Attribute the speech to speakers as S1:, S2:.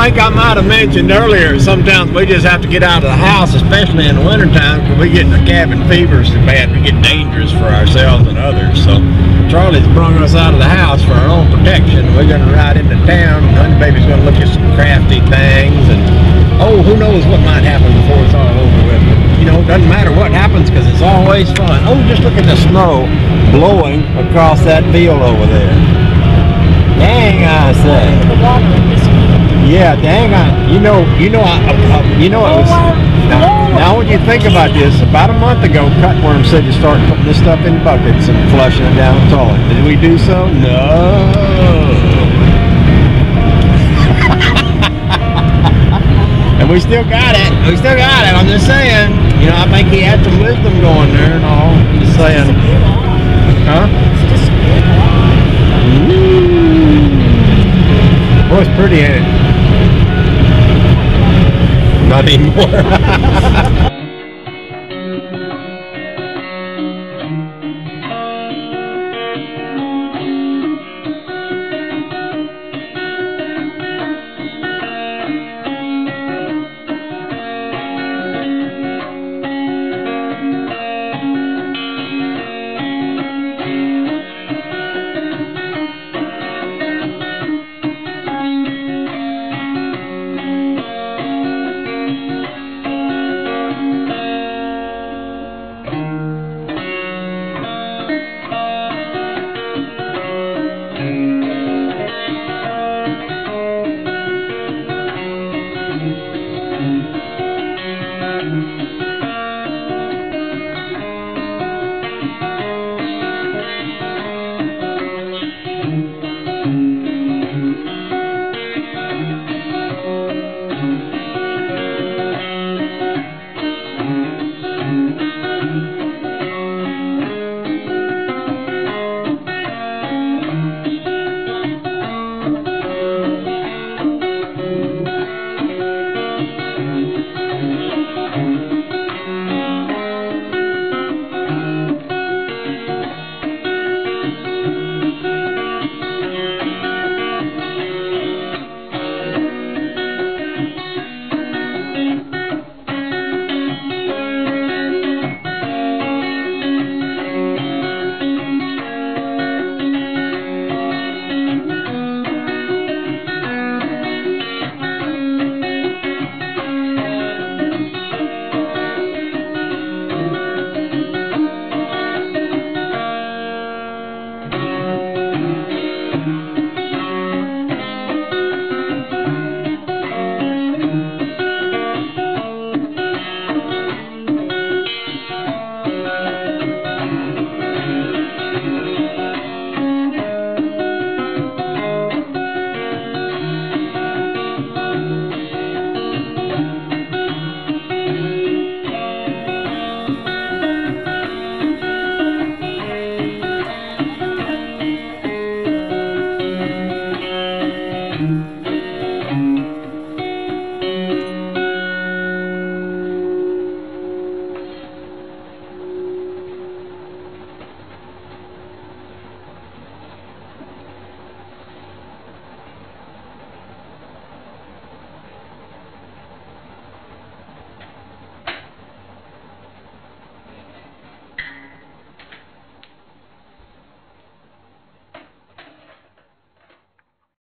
S1: think I might have mentioned earlier, sometimes we just have to get out of the house, especially in the wintertime, because we get the cabin fever so bad, we get dangerous for ourselves and others. So Charlie's brung us out of the house for our own protection. We're going to ride into town. Honey Baby's going to look at some crafty things, and oh, who knows what might happen before it's all over with. But, you know, it doesn't matter what happens because it's always fun. Oh, just look at the snow blowing across that field over there. Dang, I say. Yeah, dang, it was. Now when you think about this, about a month ago, Cutworm said to start putting this stuff in buckets and flushing it down the toilet. Did we do so? No. And we still got it. We still got it. I'm just saying. You know, I think he had some wisdom going there and all. I'm just saying. Huh? Boy, it's pretty, ain't it? Not anymore.